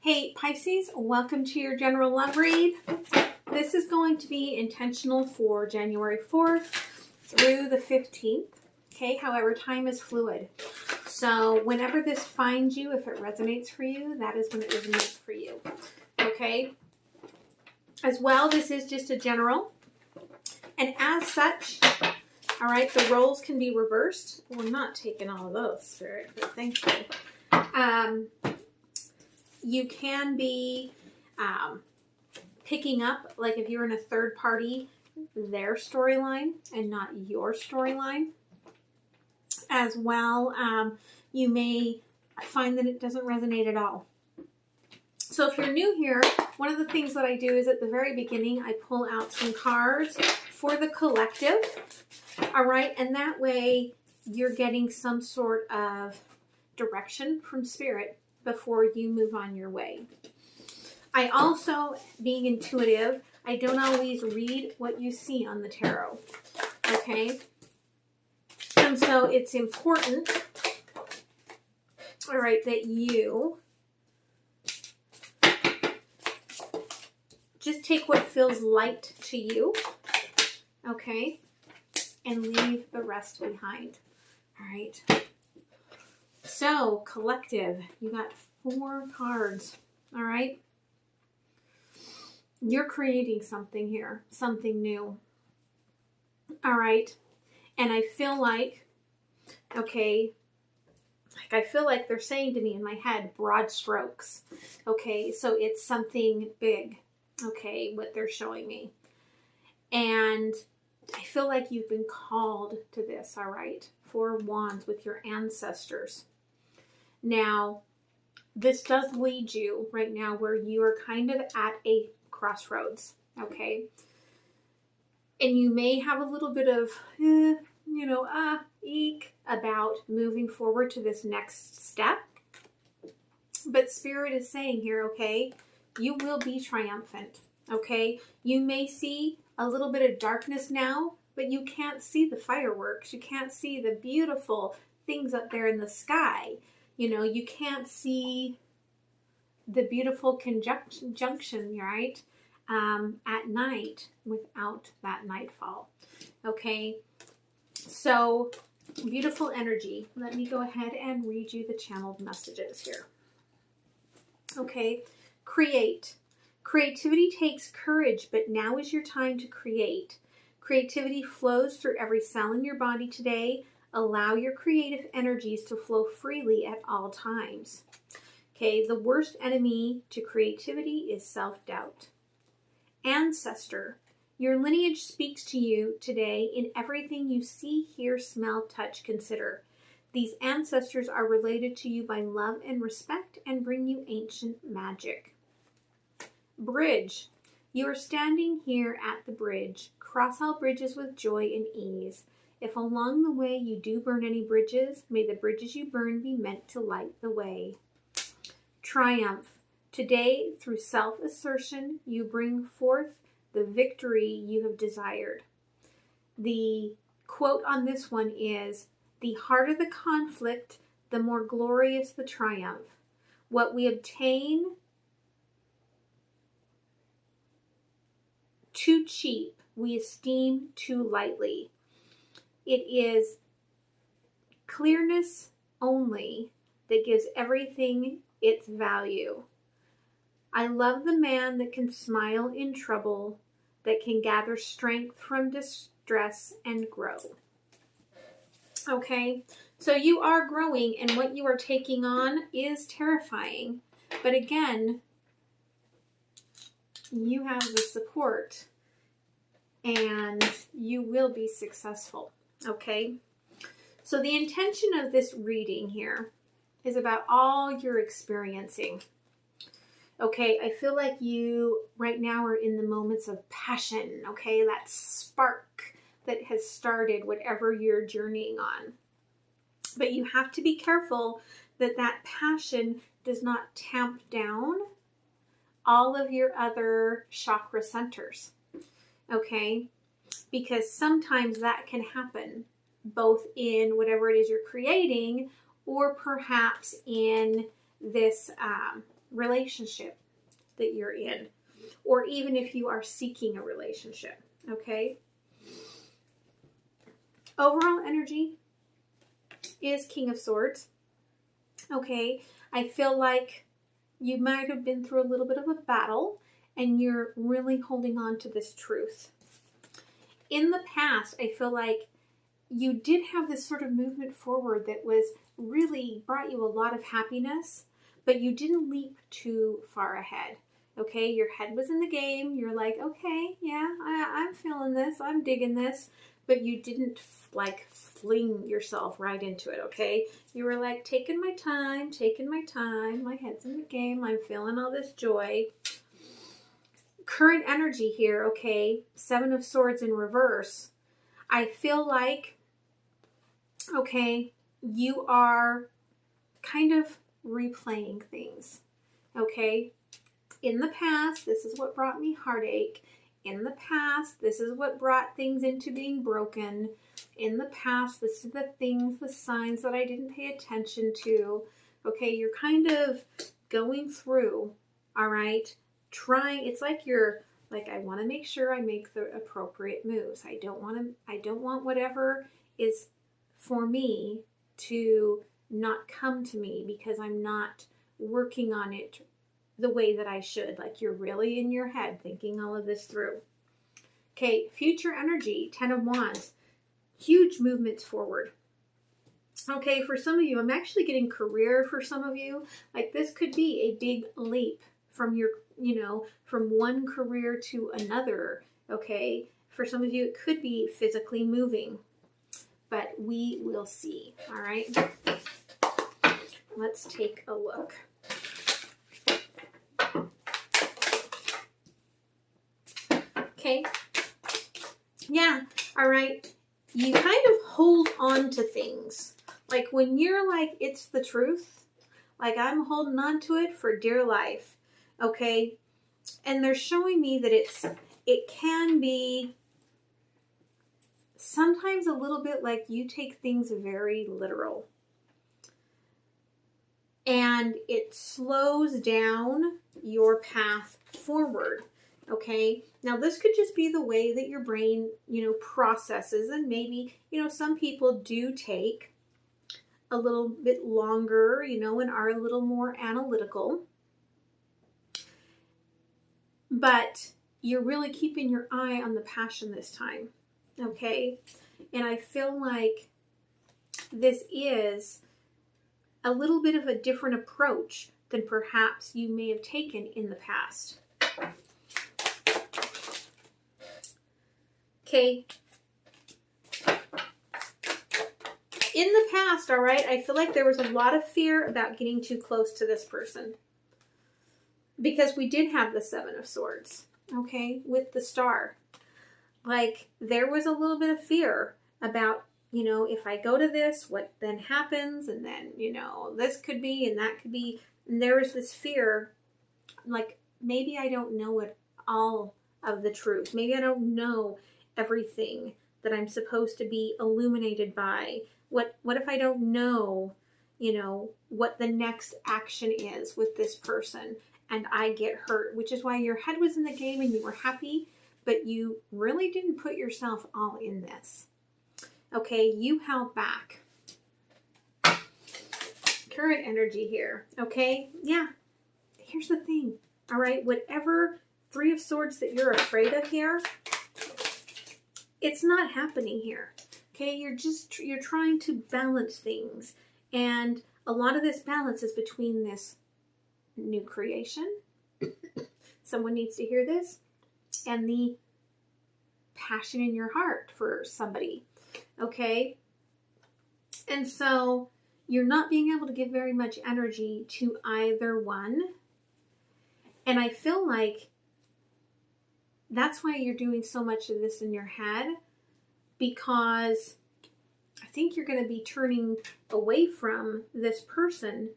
Hey Pisces, welcome to your general love read. This is going to be intentional for January 4th through the 15th. Okay, however, time is fluid. So whenever this finds you, if it resonates for you, that is when it resonates for you. Okay? As well, this is just a general. And as such, all right, the roles can be reversed. We're not taking all of those, Spirit, but thank you. You can be picking up, like if you're in a third party, their storyline and not your storyline. As well, you may find that it doesn't resonate at all. So if you're new here, one of the things that I do is at the very beginning, I pull out some cards for the collective. All right, and that way you're getting some sort of direction from Spirit before you move on your way. I also, being intuitive, I don't always read what you see on the tarot, okay? And so it's important, all right, that you just take what feels light to you, okay, and leave the rest behind, all right? So, collective, you got 4 cards, all right? You're creating something here, something new, all right? And I feel like, okay, I feel like they're saying to me in my head, broad strokes, okay? So it's something big, okay, what they're showing me. And I feel like you've been called to this, all right? 4 wands with your ancestors. Now, this does lead you right now where you are kind of at a crossroads, okay? And you may have a little bit of, eek about moving forward to this next step. But Spirit is saying here, okay, you will be triumphant, okay? You may see a little bit of darkness now, but you can't see the fireworks. You can't see the beautiful things up there in the sky. You know, you can't see the beautiful junction, right, at night without that nightfall. Okay, so beautiful energy. Let me go ahead and read you the channeled messages here. Okay, create. Creativity takes courage, but now is your time to create. Creativity flows through every cell in your body today. Allow your creative energies to flow freely at all times. Okay, the worst enemy to creativity is self-doubt. Ancestor, your lineage speaks to you today in everything you see, hear, smell, touch, consider. These ancestors are related to you by love and respect and bring you ancient magic. Bridge, you are standing here at the bridge. Cross all bridges with joy and ease. If along the way you do burn any bridges, may the bridges you burn be meant to light the way. Triumph. Today, through self-assertion, you bring forth the victory you have desired. The quote on this one is, "The harder the conflict, the more glorious the triumph. What we obtain too cheap, we esteem too lightly." It is clearness only that gives everything its value. I love the man that can smile in trouble, that can gather strength from distress and grow. Okay, so you are growing, and what you are taking on is terrifying. But again, you have the support, and you will be successful. Okay, so the intention of this reading here is about all you're experiencing. Okay, I feel like you right now are in the moments of passion, okay, that spark that has started whatever you're journeying on. But you have to be careful that that passion does not tamp down all of your other chakra centers, okay? Because sometimes that can happen both in whatever it is you're creating or perhaps in this relationship that you're in, or even if you are seeking a relationship, okay? Overall energy is King of Swords, okay? I feel like you might have been through a little bit of a battle and you're really holding on to this truth. In the past, I feel like you did have this sort of movement forward that was really brought you a lot of happiness, but you didn't leap too far ahead. Okay, your head was in the game. You're like, okay, yeah, I'm feeling this. I'm digging this. But you didn't like fling yourself right into it, okay? You were like, taking my time. My head's in the game. I'm feeling all this joy. Current energy here, okay? 7 of Swords in reverse. I feel like, okay, you are kind of replaying things, okay? In the past, this is what brought me heartache. In the past, this is what brought things into being broken. In the past, this is the things, the signs that I didn't pay attention to. Okay, you're kind of going through, all right? It's like you're like, I want to make sure I make the appropriate moves. I don't want whatever is for me to not come to me because I'm not working on it the way that I should. Like you're really in your head thinking all of this through. Okay, future energy, 10 of Wands, huge movements forward. Okay, for some of you, I'm actually getting career for some of you. Like this could be a big leap from your, from one career to another. Okay, for some of you, it could be physically moving, but we will see. All right, let's take a look. Okay. Yeah. All right. You kind of hold on to things. Like when you're like, it's the truth. Like I'm holding on to it for dear life. Okay. And they're showing me that it can be sometimes a little bit like you take things very literal. And it slows down your path forward. Okay, now this could just be the way that your brain, processes, and maybe, some people do take a little bit longer, and are a little more analytical. But you're really keeping your eye on the passion this time, okay? And I feel like this is a little bit of a different approach than perhaps you may have taken in the past. Okay. In the past, all right, I feel like there was a lot of fear about getting too close to this person. Because we did have the 7 of Swords, okay, with the Star. Like, there was a little bit of fear about, if I go to this, what then happens? And then, this could be and that could be. And there was this fear, like, maybe I don't know it all of the truth. Maybe I don't know everything that I'm supposed to be illuminated by. What if I don't know, what the next action is with this person and I get hurt, which is why your head was in the game and you were happy, but you really didn't put yourself all in this. Okay, you held back. Current energy here, okay? Yeah, here's the thing, all right? Whatever 3 of Swords that you're afraid of here, it's not happening here, okay? You're trying to balance things. And a lot of this balance is between this new creation. Someone needs to hear this. And the passion in your heart for somebody, okay? And so you're not being able to give very much energy to either one. And I feel like that's why you're doing so much of this in your head, because I think you're going to be turning away from this person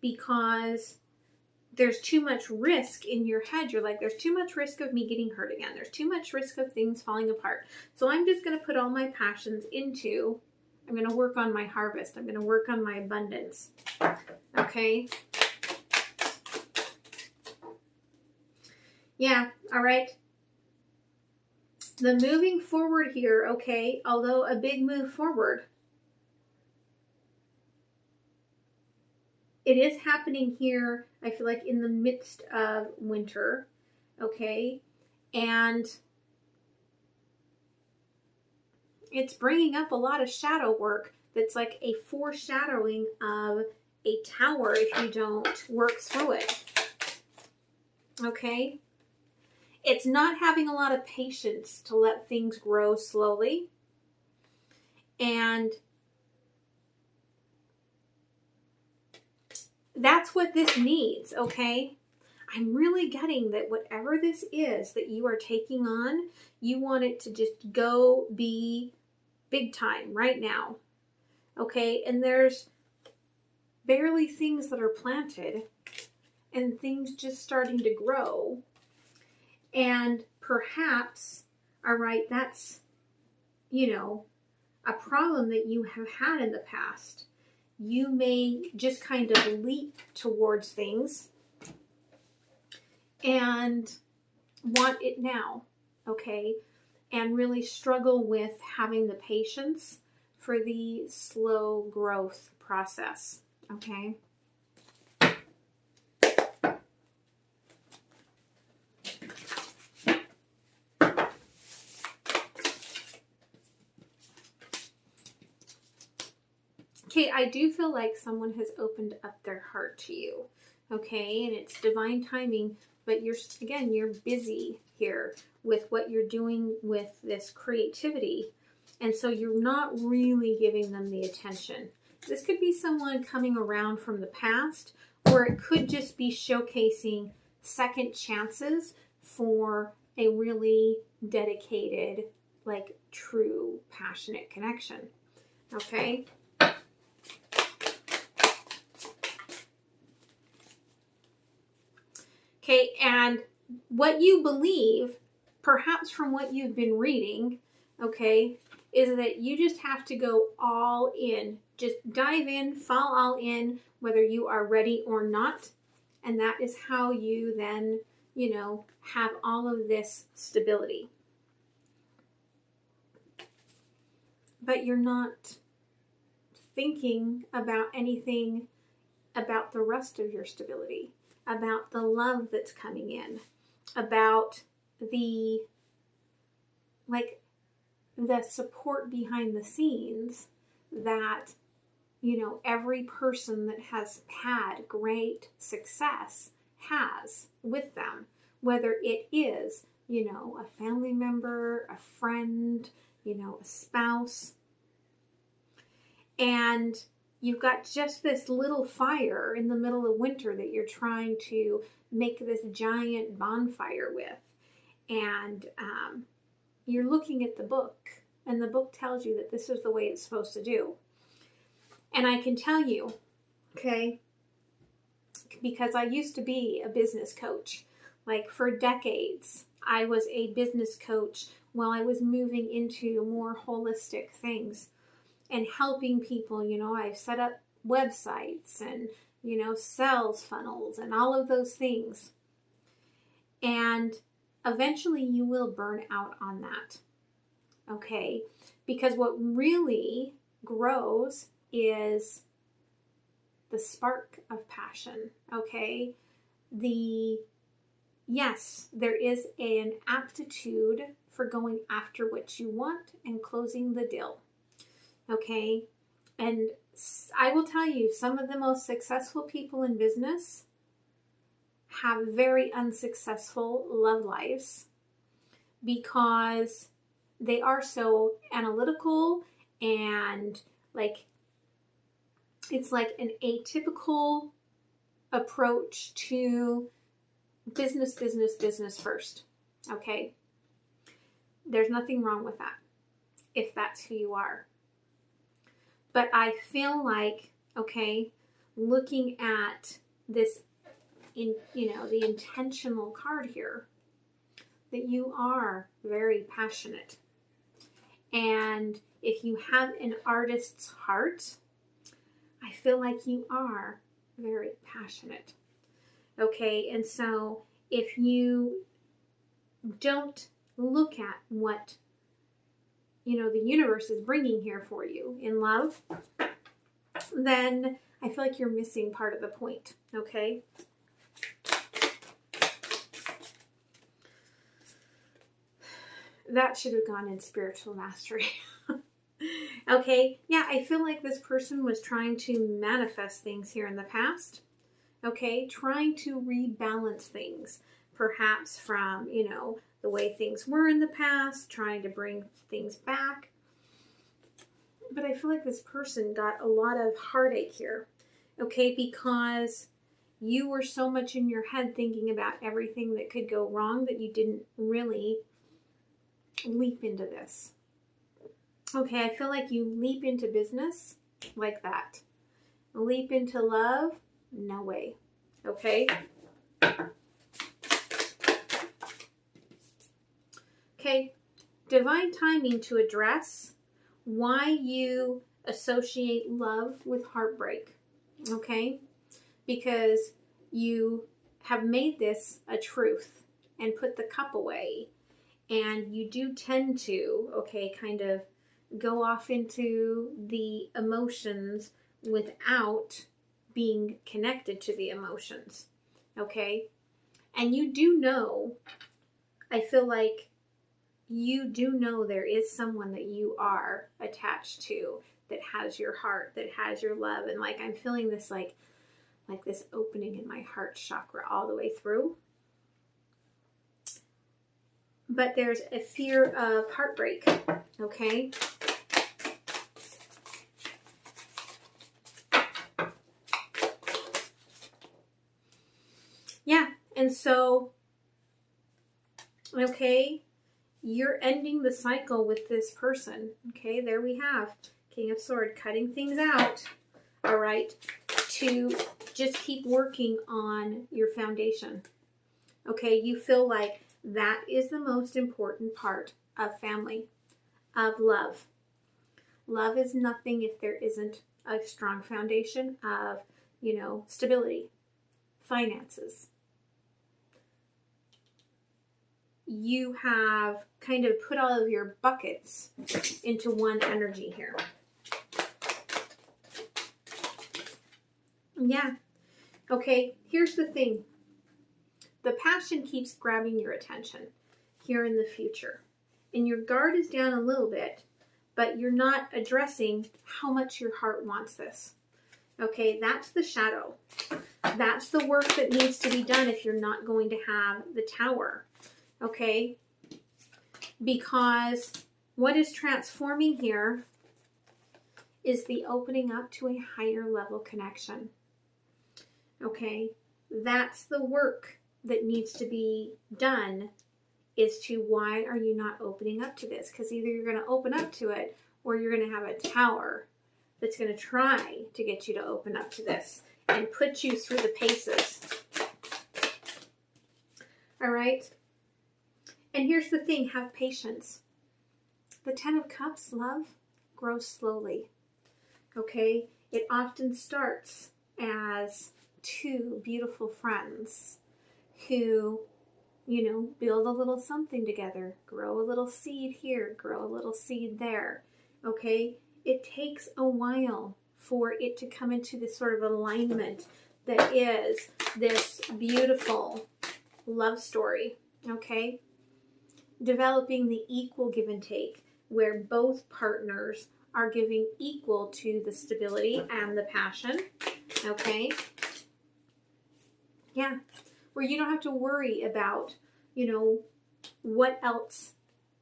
because there's too much risk in your head. You're like, there's too much risk of me getting hurt again. There's too much risk of things falling apart. So I'm just going to put all my passions into, I'm going to work on my harvest. I'm going to work on my abundance. Okay? Yeah, all right. The moving forward here, okay, although a big move forward, it is happening here, I feel like, in the midst of winter, okay, and it's bringing up a lot of shadow work that's like a foreshadowing of a tower if you don't work through it, okay? It's not having a lot of patience to let things grow slowly, and that's what this needs, okay? I'm really getting that whatever this is that you are taking on, you want it to just go be big time right now, okay? And there's barely things that are planted and things just starting to grow. And perhaps, all right, that's, you know, a problem that you have had in the past. You may just kind of leap towards things and want it now, okay? And really struggle with having the patience for the slow growth process, okay? Okay, I do feel like someone has opened up their heart to you, okay? And it's divine timing, but you're busy here with what you're doing with this creativity. And so you're not really giving them the attention. This could be someone coming around from the past, or it could just be showcasing second chances for a really dedicated, like true, passionate connection, okay? Okay, and what you believe, perhaps from what you've been reading, okay, is that you just have to go all in. Just dive in, fall all in, whether you are ready or not. And that is how you then, you know, have all of this stability. But you're not thinking about anything about the rest of your stability, about the love that's coming in, about the, like, the support behind the scenes that, you know, every person that has had great success has with them, whether it is, you know, a family member, a friend, you know, a spouse. And you've got just this little fire in the middle of winter that you're trying to make this giant bonfire with. And you're looking at the book, and the book tells you that this is the way it's supposed to do. And I can tell you, okay, because I used to be a business coach. Like for decades, I was a business coach while I was moving into more holistic things and helping people. You know, I've set up websites and, you know, sales funnels and all of those things. And eventually you will burn out on that, okay? Because what really grows is the spark of passion, okay? Yes, there is an aptitude for going after what you want and closing the deal, okay? And I will tell you, some of the most successful people in business have very unsuccessful love lives because they are so analytical and like, it's like an atypical approach to business first, okay? There's nothing wrong with that if that's who you are. But I feel like, okay, looking at this, in, you know, the intentional card here, that you are very passionate. And if you have an artist's heart, I feel like you are very passionate. Okay, and so if you don't look at what, you know, the universe is bringing here for you in love, then I feel like you're missing part of the point, okay? That should have gone in spiritual mastery. Okay, yeah, I feel like this person was trying to manifest things here in the past. Okay, trying to rebalance things, perhaps from, you know, the way things were in the past, trying to bring things back. But I feel like this person got a lot of heartache here, okay, because you were so much in your head thinking about everything that could go wrong that you didn't really leap into this. Okay, I feel like you leap into business like that. Leap into love? No way. Okay? Okay, divine timing to address why you associate love with heartbreak. Okay? Because you have made this a truth and put the cup away. And you do tend to, okay, kind of go off into the emotions without being connected to the emotions, okay? And you do know, I feel like you do know there is someone that you are attached to that has your heart, that has your love. And like, I'm feeling this like this opening in my heart chakra all the way through. But there's a fear of heartbreak, okay? Yeah, and so, okay, you're ending the cycle with this person. Okay, there we have King of Swords, cutting things out, all right, to just keep working on your foundation. Okay, you feel like that is the most important part of family, of love. Love is nothing if there isn't a strong foundation of, you know, stability, finances. You have kind of put all of your buckets into one energy here. Yeah. Okay, here's the thing. The passion keeps grabbing your attention here in the future. And your guard is down a little bit, but you're not addressing how much your heart wants this. Okay, that's the shadow. That's the work that needs to be done if you're not going to have the tower. Okay, because what is transforming here is the opening up to a higher level connection. Okay, that's the work that needs to be done, is to why are you not opening up to this? Because either you're going to open up to it or you're going to have a tower that's going to try to get you to open up to this and put you through the paces. All right? And here's the thing, have patience. The 10 of Cups, love, grows slowly. Okay? It often starts as two beautiful friends who, you know, build a little something together, grow a little seed here, grow a little seed there. Okay? It takes a while for it to come into this sort of alignment that is this beautiful love story. Okay? Developing the equal give and take, where both partners are giving equal to the stability and the passion. Okay? Yeah. Where you don't have to worry about, you know, what else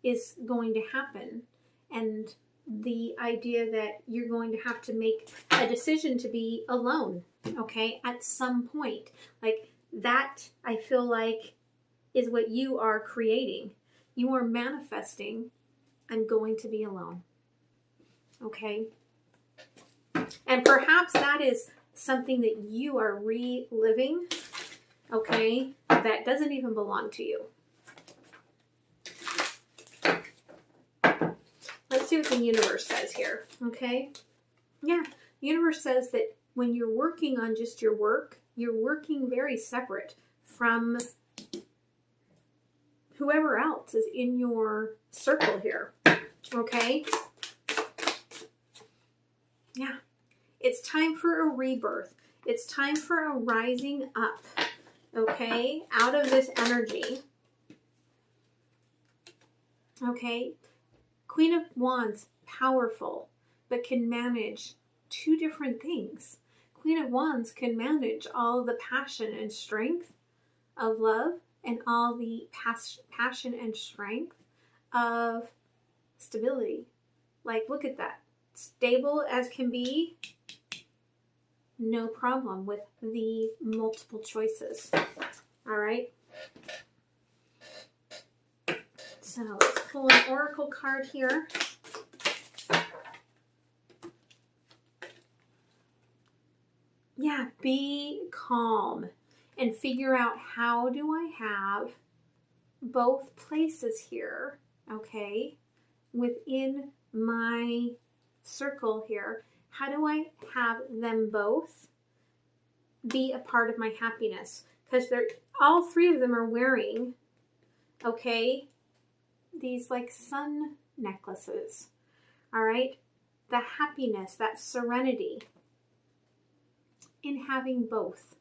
is going to happen. And the idea that you're going to have to make a decision to be alone, okay, at some point. Like that, I feel like, is what you are creating. You are manifesting, I'm going to be alone. Okay? And perhaps that is something that you are reliving, okay, that doesn't even belong to you. Let's see what the universe says here, okay? Yeah, the universe says that when you're working on just your work, you're working very separate from whoever else is in your circle here, okay? Yeah, it's time for a rebirth. It's time for a rising up, okay, out of this energy. Okay, Queen of Wands, powerful, but can manage two different things. Queen of Wands can manage all the passion and strength of love and all the passion and strength of stability. Like, look at that. Stable as can be, no problem with the multiple choices. All right. So let's pull an oracle card here. Yeah, be calm and figure out, how do I have both places here, okay, within my circle here? How do I have them both be a part of my happiness? Because they're, all three of them are wearing, okay, these like sun necklaces, all right? The happiness, that serenity in having both,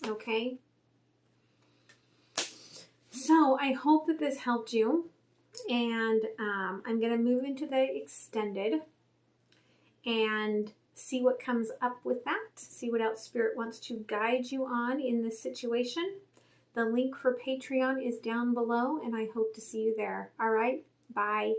okay? So I hope that this helped you, and I'm going to move into the extended and see what comes up with that, see what else Spirit wants to guide you on in this situation. The link for Patreon is down below, and I hope to see you there. All right, bye.